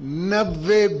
90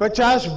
50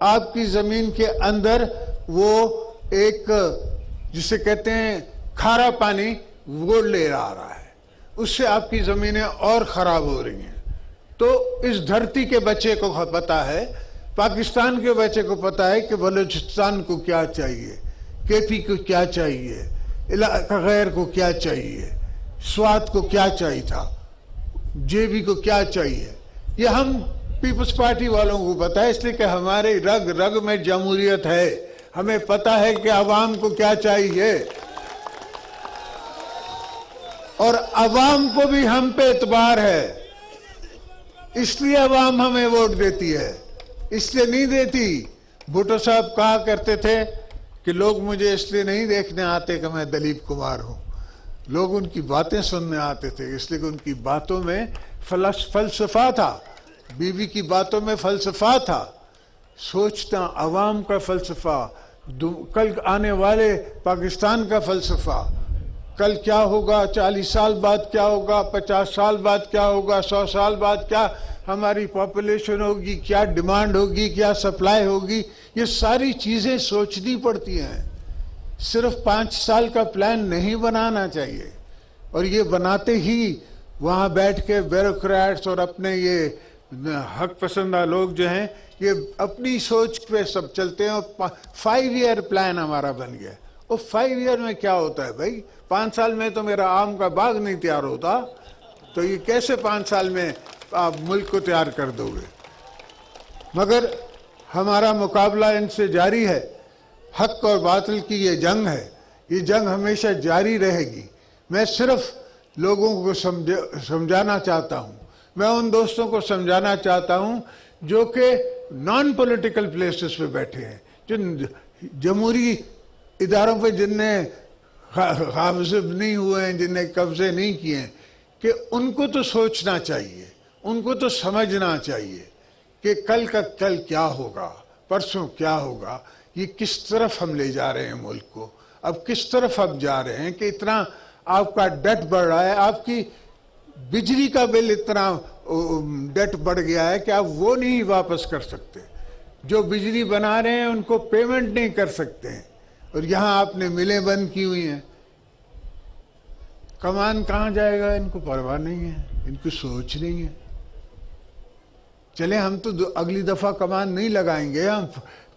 آپ کی زمین کے اندر وہ ایک جسے کہتے ہیں کھارا پانی وہ لے آ رہا ہے، اس سے آپ کی زمینیں اور خراب ہو رہی ہیں۔ تو اس دھرتی کے بچے کو پتا ہے، پاکستان کے بچے کو پتا ہے کہ بلوچستان کو کیا چاہیے، کے پی کو کیا چاہیے، علاقہ غیر کو کیا چاہیے، سوات کو کیا چاہیے تھا، جے بی کو کیا چاہیے۔ یہ ہم پیپلز پارٹی والوں کو پتا ہے، اس لیے کہ ہمارے رگ رگ میں جمہوریت ہے، ہمیں پتا ہے کہ عوام کو کیا چاہیے، اور عوام کو بھی ہم پہ اعتبار ہے، اس لیے عوام ہمیں ووٹ دیتی ہے، اس لیے نہیں دیتی۔ بھٹو صاحب کہا کرتے تھے کہ لوگ مجھے اس لیے نہیں دیکھنے آتے کہ میں دلیپ کمار ہوں، لوگ ان کی باتیں سننے آتے تھے، اس لیے کہ ان کی باتوں میں فلسفہ تھا، بیوی کی باتوں میں فلسفہ تھا، سوچنا عوام کا فلسفہ، کل آنے والے پاکستان کا فلسفہ، کل کیا ہوگا، 40 سال بعد کیا ہوگا، 50 سال بعد کیا ہوگا، 100 سال بعد کیا ہماری پاپولیشن ہوگی، کیا ڈیمانڈ ہوگی، کیا سپلائی ہوگی، یہ ساری چیزیں سوچنی پڑتی ہیں۔ صرف 5 سال کا پلان نہیں بنانا چاہیے، اور یہ بناتے ہی وہاں بیٹھ کے بیوروکریٹس اور اپنے یہ حق پسندہ لوگ جو ہیں یہ اپنی سوچ پہ سب چلتے ہیں، اور 5 ایئر پلان ہمارا بن گیا۔ اور 5 ایئر میں کیا ہوتا ہے بھائی؟ 5 سال میں تو میرا آم کا باغ نہیں تیار ہوتا، تو یہ کیسے 5 سال میں آپ ملک کو تیار کر دو گے؟ مگر ہمارا مقابلہ ان سے جاری ہے، حق اور باطل کی یہ جنگ ہے، یہ جنگ ہمیشہ جاری رہے گی۔ میں صرف لوگوں کو سمجھانا چاہتا ہوں، میں ان دوستوں کو سمجھانا چاہتا ہوں جو کہ نان پولیٹیکل پلیسز پہ بیٹھے ہیں، جو جمہوری اداروں پہ جن نے قابض نہیں ہوئے ہیں، جن نے قبضے نہیں کیے ہیں، کہ ان کو تو سوچنا چاہیے، ان کو تو سمجھنا چاہیے کہ کل کا کل کیا ہوگا، پرسوں کیا ہوگا، یہ کس طرف ہم لے جا رہے ہیں ملک کو، اب کس طرف اب جا رہے ہیں کہ اتنا آپ کا ڈیٹ بڑھ رہا ہے، آپ کی بجلی کا بل اتنا ڈیٹ بڑھ گیا ہے کہ آپ وہ نہیں واپس کر سکتے، جو بجلی بنا رہے ہیں ان کو پیمنٹ نہیں کر سکتے ہیں، اور یہاں آپ نے ملیں بند کی ہوئی ہیں۔ کمان کہاں جائے گا ان کو پرواہ نہیں ہے، ان کی سوچ نہیں ہے۔ چلے ہم تو اگلی دفعہ کمان نہیں لگائیں گے، ہم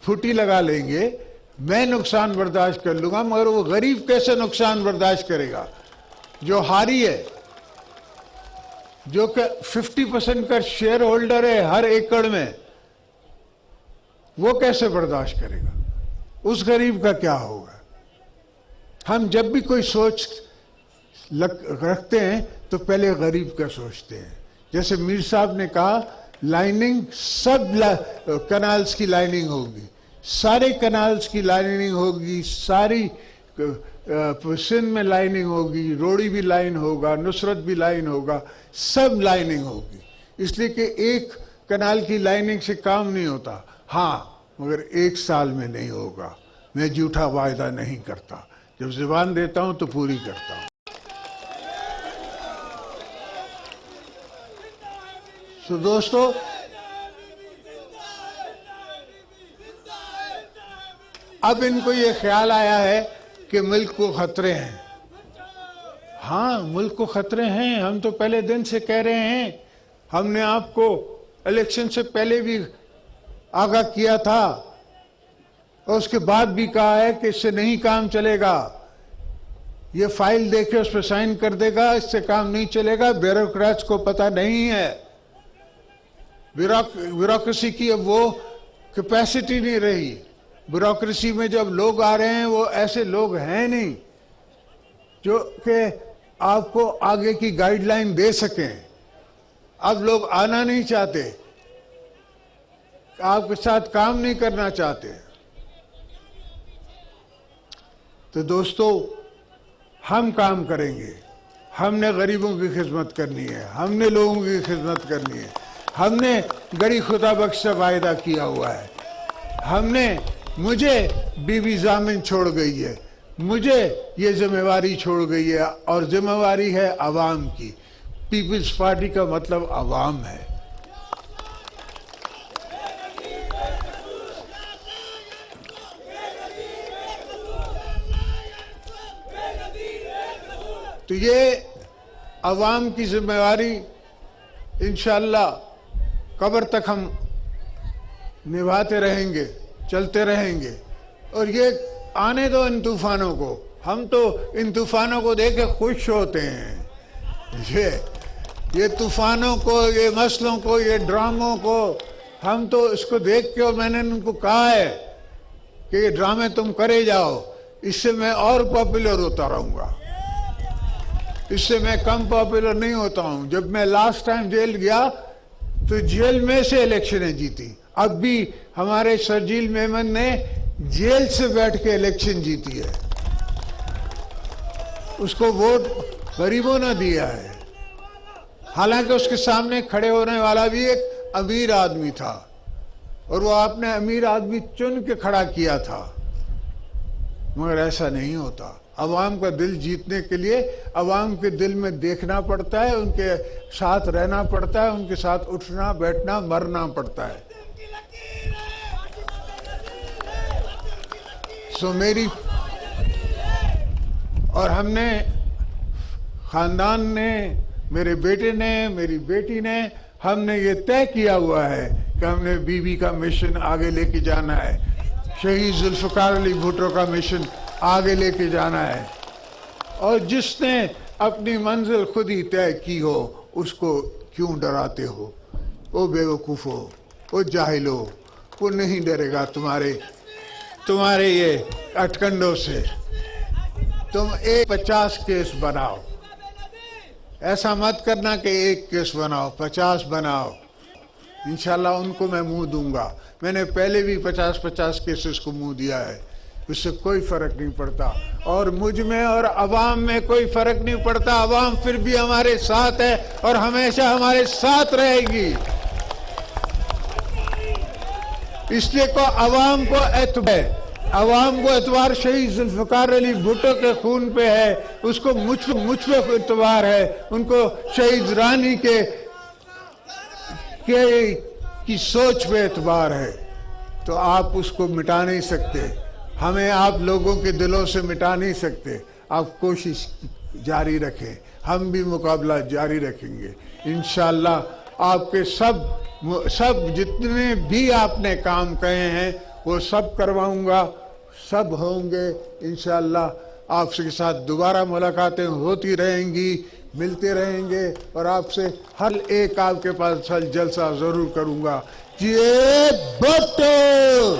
پھوٹی لگا لیں گے، میں نقصان برداشت کر لوں گا، مگر وہ غریب کیسے نقصان برداشت کرے گا جو ہاری ہے، جو کہ 50% کا شیئر ہولڈر ہے ہر ایکڑ میں، وہ کیسے برداشت کرے گا؟ اس غریب کا کیا ہوگا؟ ہم جب بھی کوئی سوچ رکھتے ہیں تو پہلے غریب کا سوچتے ہیں۔ جیسے میر صاحب نے کہا لائننگ، سب کنالز کی لائننگ ہوگی، سارے کنالز کی لائننگ ہوگی، ساری سندھ میں لائننگ ہوگی، روڑی بھی لائن ہوگا، نصرت بھی لائن ہوگا، سب لائننگ ہوگی، اس لیے کہ ایک کنال کی لائننگ سے کام نہیں ہوتا۔ ہاں مگر 1 سال میں نہیں ہوگا، میں جھوٹا وعدہ نہیں کرتا، جب زبان دیتا ہوں تو پوری کرتا ہوں۔ تو دوستو، اب ان کو یہ خیال آیا ہے کہ ملک کو خطرے ہیں۔ ہاں ملک کو خطرے ہیں، ہم تو پہلے دن سے کہہ رہے ہیں، ہم نے آپ کو الیکشن سے پہلے بھی آگاہ کیا تھا، اور اس کے بعد بھی کہا ہے کہ اس سے نہیں کام چلے گا، یہ فائل دیکھے اس پہ سائن کر دے گا، اس سے کام نہیں چلے گا۔ بیوروکریٹس کو پتہ نہیں ہے، بیوروکریسی کی اب وہ کیپیسٹی نہیں رہی، بیوروکریسی میں جب لوگ آ رہے ہیں وہ ایسے لوگ ہیں نہیں جو کہ آپ کو آگے کی گائیڈ لائن دے سکیں۔ اب لوگ آنا نہیں چاہتے، آپ کے ساتھ کام نہیں کرنا چاہتے۔ تو دوستو، ہم کام کریں گے، ہم نے غریبوں کی خدمت کرنی ہے، ہم نے لوگوں کی خدمت کرنی ہے، ہم نے گڑی خدا بخش سے وعدہ کیا ہوا ہے، مجھے بیوی ضامن چھوڑ گئی ہے، مجھے یہ ذمہ داری چھوڑ گئی ہے، اور ذمہ داری ہے عوام کی۔ پیپلز پارٹی کا مطلب عوام ہے۔ تو یہ عوام کی ذمہ داری انشاءاللہ قبر تک ہم نبھاتے رہیں گے، چلتے رہیں گے. اور یہ آنے دو ان طوفانوں کو، ہم تو ان طوفانوں کو دیکھ کے خوش ہوتے ہیں. یہ طوفانوں کو، یہ مسئلوں کو، یہ ڈراموں کو، ہم تو اس کو دیکھ کے، اور میں نے ان کو کہا ہے کہ یہ ڈرامے تم کرے جاؤ، اس سے میں اور پاپولر ہوتا رہوں گا، اس سے میں کم پاپولر نہیں ہوتا ہوں. جب میں لاسٹ ٹائم جیل گیا تو جیل میں سے الیکشنیں جیتی. اب بھی ہمارے شرجیل میمن نے جیل سے بیٹھ کے الیکشن جیتی ہے. اس کو ووٹ غریبوں نے دیا ہے، حالانکہ اس کے سامنے کھڑے ہونے والا بھی ایک امیر آدمی تھا، اور وہ آپ نے امیر آدمی چن کے کھڑا کیا تھا. مگر ایسا نہیں ہوتا. عوام کا دل جیتنے کے لیے عوام کے دل میں دیکھنا پڑتا ہے، ان کے ساتھ رہنا پڑتا ہے، ان کے ساتھ اٹھنا بیٹھنا مرنا پڑتا ہے. میری اور ہم نے، خاندان نے، میرے بیٹے نے، میری بیٹی نے، ہم نے یہ طے کیا ہوا ہے کہ ہم نے بی بی کا مشن آگے لے کے جانا ہے، شہید ذوالفقار علی بھٹو کا مشن آگے لے کے جانا ہے. اور جس نے اپنی منزل خود ہی طے کی ہو اس کو کیوں ڈراتے ہو؟ وہ بے وقوف ہو، وہ جاہل ہو، وہ نہیں ڈرے گا تمہارے یہ اٹکنڈوں سے. تم 50 کیس بناؤ، ایسا مت کرنا کہ 1 کیس بناؤ، 50 بناؤ. انشاءاللہ ان کو میں منہ دوں گا. میں نے پہلے بھی 50 کیسز کو منہ دیا ہے، اس سے کوئی فرق نہیں پڑتا. اور مجھ میں اور عوام میں کوئی فرق نہیں پڑتا. عوام پھر بھی ہمارے ساتھ ہے اور ہمیشہ ہمارے ساتھ رہے گی. اس لیے عوام کو اعتبار شہید ذوالفقار علی بھٹو کے خون پہ ہے، اس کو مجھ پہ اعتبار ہے، ان کو شہید رانی کی سوچ پہ اعتبار ہے. تو آپ اس کو مٹا نہیں سکتے، ہمیں آپ لوگوں کے دلوں سے مٹا نہیں سکتے. آپ کوشش جاری رکھیں، ہم بھی مقابلہ جاری رکھیں گے انشاءاللہ. آپ کے سب جتنے بھی آپ نے کام کہے ہیں وہ سب کرواؤں گا، سب ہوں گے انشاءاللہ. آپ کے ساتھ دوبارہ ملاقاتیں ہوتی رہیں گی، ملتے رہیں گے، اور آپ سے ہر ایک آپ کے پاس جلسہ ضرور کروں گا. جی بھٹو